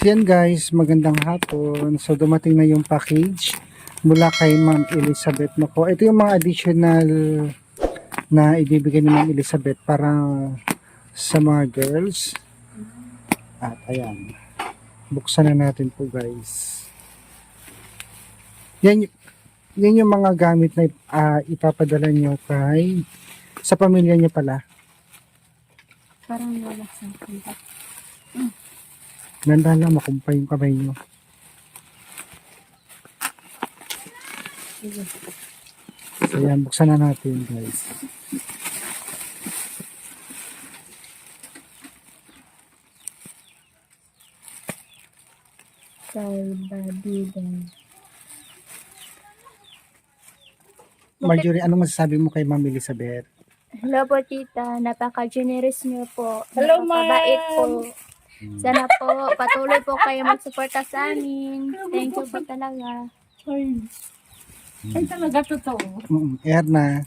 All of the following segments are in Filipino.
Yan guys, magandang hapon. So dumating na yung package mula kay Ma'am Elizabeth Mako. Ito yung mga additional na ibibigay ni Ma'am Elizabeth para sa mga girls. At ayan, buksan na natin po guys. Yan yung mga gamit na ipapadala nyo kay sa pamilya nyo pala. Parang wala sa akin. Ganda lang, makumpay yung kamay nyo. So yan, buksan na natin guys. Salbadidan. Marjorie, anong masasabi mo kay Ma'am Elizabeth? Hello po, tita. Napaka-generous niyo po. Hello, Napakabait ma'am. po. Sana po, patuloy po kayo magsuporta sa amin. Thank you po talaga. Ay talaga totoo. Erna.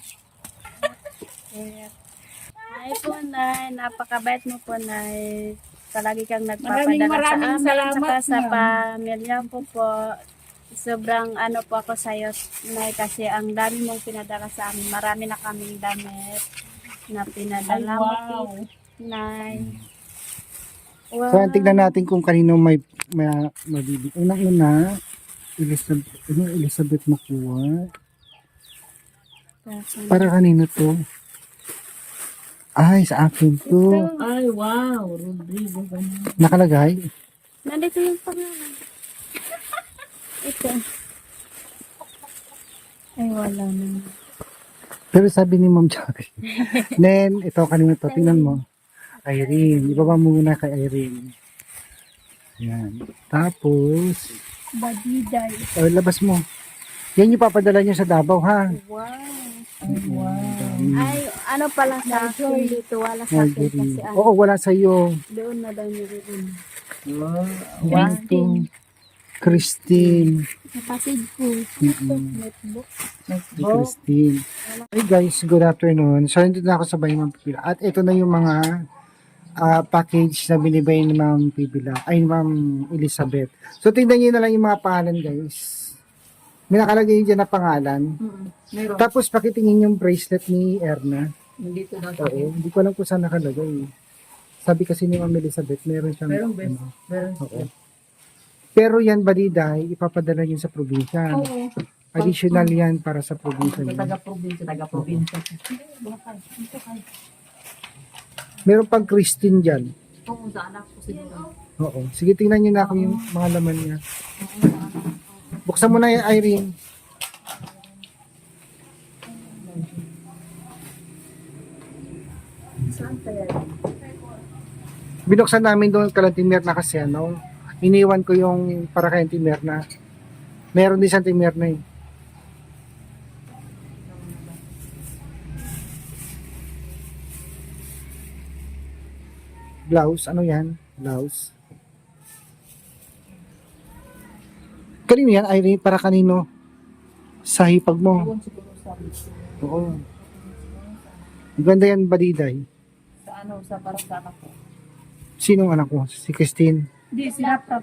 Ay po, Nay. Napakabait mo po, Nay. Palagi kang Maraming nagpapadala sa amin. salamat, Saka sa ma'am. pamilya po po. Sobrang ano po ako sa'yo, Nay, kasi ang dami mong pinadala sa amin. Marami na kaming damit na pinadala mo, Wow. Nay. So, tignan natin kung kanino may mabibig. Unang-una, Elizabeth makuha. Para kanino to? Ay, sa akin to. Ay, wow. Rodrigo. ganun. Nakalagay? Nandito yung pangalan. Ito. Ay, wala na. Pero sabi ni Ma'am Jackie. Nen, ito kanino to? Tingnan mo. Irene. Ibaba mo muna kay Irene. Yan. Tapos, Badiday. labas mo. Yan yung papadala niya sa Davao, ha? Wow. Ay, wow. Ay, ano pala sa akin dito? Wala sa akin kasi Marjorie. ano. Oo, wala sa'yo. Doon na daw niyo rin. Christine. Christine. Kapatid ko. Notebook. Si Christine. Hey guys, good afternoon. So, nandito na ako sa bahay Ma'am Pipila. At ito na yung mga package na binibay ni Ma'am Pipila. Ay, Ma'am Elizabeth. So, tingnan nyo na lang yung mga pangalan, guys. May nakalagay dyan na pangalan. Meron. Tapos, pakitingin yung bracelet ni Erna. Nandito na Oo, hindi ko alam kung saan nakalagay. Sabi kasi ni Ma'am Elizabeth, meron siyang... Meron, Ben. ano. Meron. Oo. Pero yan, baliday, ipapadala yun sa probinsya. Oo. Additional yan para sa probinsya. Sa yun. taga-probinsya, taga-probinsya. Meron pang Christine dyan. Oo, sa anak ko siguro. Oo. Sige, tingnan nyo na ako yung mga laman niya. Buksan mo na yung Irene. Saan kaya? Binuksan namin doon kalantimer na kasi ano. Iniwan ko yung para kay Timer na. Meron din sa Timer na eh. Blouse, ano yan? Blouse. Kanino yan, Irene? Para kanino? Sa hipag mo. Doon siguro sa Oo. Ganda yan, Badiday. sa ano, sa para sa anak ko. Sinong anak ko? Si Christine. Hindi, si laptop.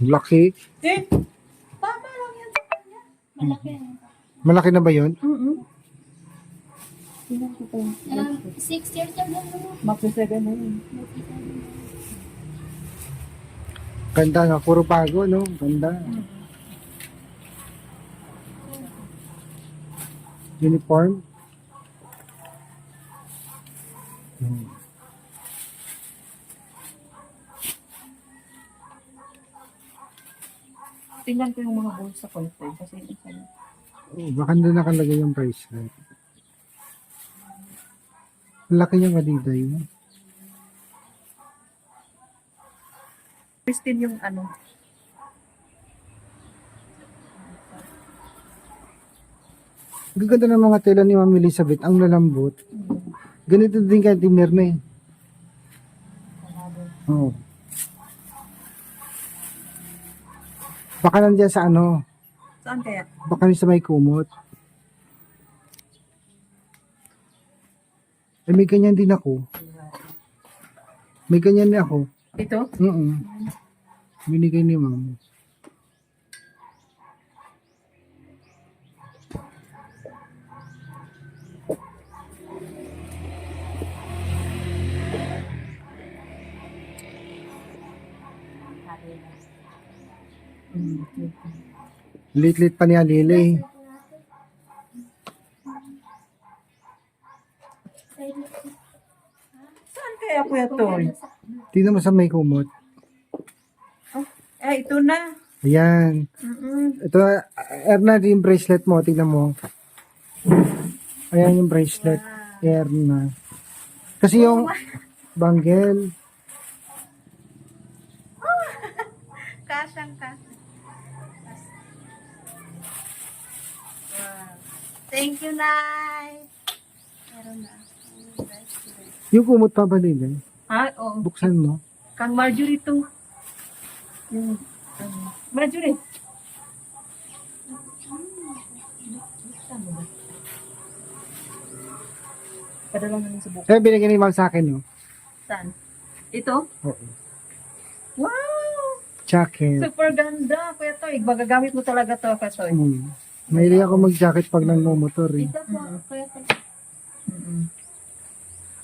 Lucky. Eh, tama lang yan sa kanya. Malaki. Malaki na ba yun? Tingnan ko to. 6 years old na mo. Magsa-7 na yun. Ganda nga, puro bago, no? Ganda. Uniform. Tingnan ko yung mga bulsa ko. Kasi isa na. Oh, baka doon nakalagay yung bracelet. Laki yung Adiday. No? Christine yung ano. Ang ganda ng mga tela ni Ma'am Elizabeth. Ang lalambot. Ganito din kay Timer na eh. Oo. Baka nandiyan sa ano. Saan kaya? Baka nandiyan sa may kumot. Eh, may ganyan din ako. May ganyan din ako. Ito? Mm. Binigay ni ma'am. Lit-lit pa ni Alile. Saan kaya Kuya Toy? Tingnan mo sa may kumot. Ito na. Ayan. Ito, Erna, yung bracelet mo. Tingnan mo. Ayan yung bracelet. Erna. Kasi yung banggel. Kasyang ka. Wow. Thank you, Nay. Meron na. Yung kumot pa ba nila? Ha? Oo. Buksan mo. Kang Marjorie to. Yung, Marjorie. Padala na sa buko. Kaya binigyan ni ma'am sa akin, no? Saan? Ito? Oo. Wow! Jacket. Super ganda, Kuya Toy. Magagamit mo talaga to, Kuya Toy. Mahilig ako mag-jacket pag nagmumotor, eh. Ito po, Kuya Toy.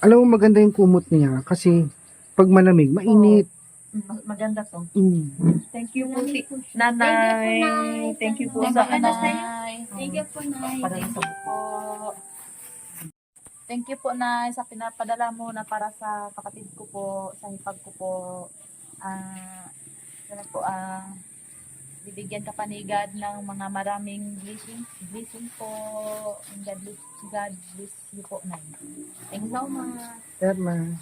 Alam mo, maganda yung kumot niya kasi pag malamig, mainit. Maganda to. Mm. Thank you po, Nanay. Thank you po sa Nay. Thank you po, Nay. Padala sa buko. Thank you po na sa pinapadala mo na para sa kapatid ko po, sa hipag ko po. Sana po, bibigyan ka pa ni God ng mga maraming blessing po. And God bless you po, Nay. Thank you so much. Erna.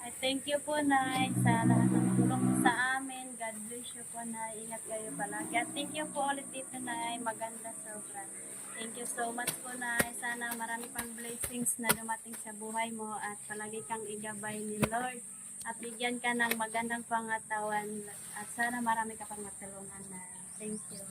I thank you po, Nay, sa lahat ng tulong mo sa amin. God bless you po, Nay. Ingat kayo palagi. At thank you po ulit dito, Nay. Maganda sobra. Thank you so much po, Nay. Sana marami pang blessings na dumating sa buhay mo at palagi kang igabay ni Lord. At bigyan ka ng magandang pangatawan. At sana marami ka pang matulungan, Nay. Thank you.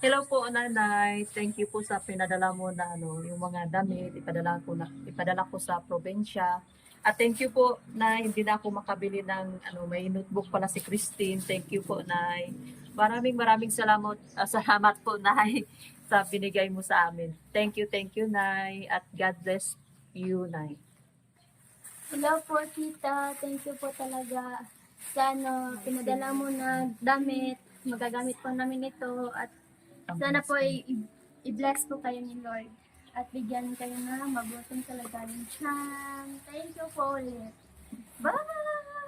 Hello po, Nanay. Thank you po sa pinadala mo na yung mga damit, ipadala ko sa probinsya. At thank you po na hindi na ako makabili ng may notebook pala si Christine. Thank you po, Nay. Maraming salamat po, Nay, sa binigay mo sa amin. Thank you, Nay. At God bless you, Nay. Hello po, tita. Thank you po talaga sa pinadala mo na damit. Magagamit po namin ito at sana po i-bless po kayo ni Lord at bigyan kayo na mabuting kalagayan siyang. Thank you po ulit. Bye!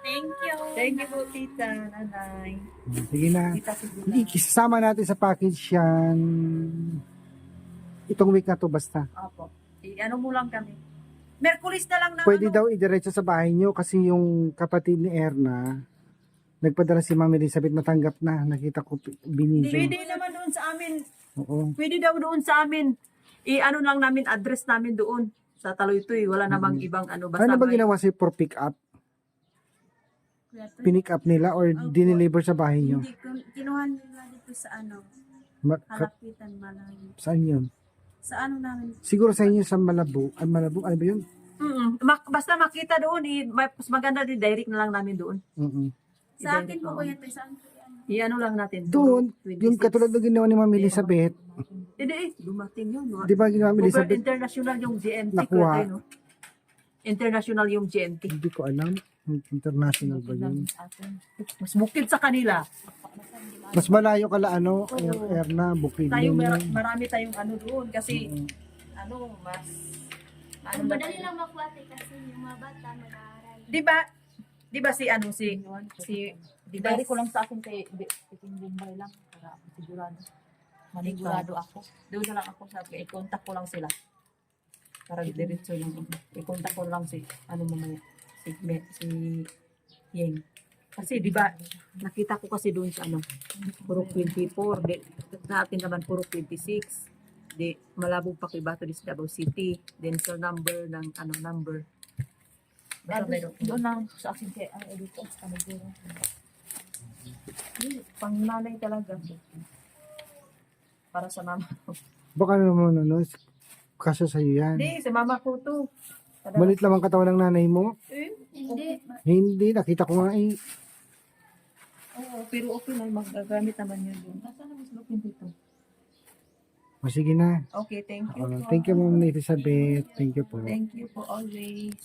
Thank you. Thank you po, Tita, Nanay. Sige na. Tita, siguro. Isasama natin sa package yan. Itong week na to basta. Opo. Ano mo lang kami. Merkulis na lang na Pwede daw idiretso sa bahay nyo kasi yung kapatid ni Erna, nagpadala si Ma'am Elizabeth, matanggap na. Nakita ko binigyan. Pwede naman doon sa amin. Oo. Pwede daw doon sa amin. I-ano lang namin, address namin doon. Sa Taloytoy. Wala namang ibang basta Ano ba may- ginawa sa'yo for pick up? Kuya Toy. Pinick up nila or dineliver sa bahay nyo? Hindi, kinuha nila dito sa halapitan malayo. Saan yun? Sa namin, Siguro sa inyo sa Malabo. Malabo, ano ba yun? Basta makita doon, mas maganda din, direct na lang namin doon. Mm-mm. sa akin po Kuya Toy, saan po yan? I-ano lang natin. Doon, 26. yung katulad ng ginawa ni Ma'am Elizabeth, Hindi dumating yun. No? di ba ginawa ni Over Elizabeth? international yung GMT. Nakuha. Kuya Toy, no? International yung GMT. Hindi ko alam. International ba yun? Mas bukid sa kanila. Mas malayo kala Erna, Bukid Tayo, yun. marami tayong doon. Kasi, mas... Ang madali lang makuha kasi yung mga bata mag-aaral. Di ba si di ba Dali ko lang sa akin kay Piking Bombay lang para sigurado. Manigurado ako. doon na lang ako sabi, i-contact ko lang sila. Para diretso lang. I-contact ko lang mamaya, si Yeng. Kasi di ba, nakita ko kasi doon sa Purok 24, natin naman Purok 26. Di, Malabog pa kay Bato di sa Davao City. Then sa number ng number. Basta meron. Doon lang sa akin kay dito. Pang nanay talaga. Para sa mama ko. Baka naman kasya sa'yo yan. Hindi, sa mama ko to. Malit lang ang katawan ng nanay mo? Hindi. Hindi, nakita ko nga eh. pero okay lang, magagamit naman yun doon. Nasaan na mas looking dito? O sige na. Okay, thank you po. Thank you, Ma'am Elizabeth. Thank you po. Thank you po always.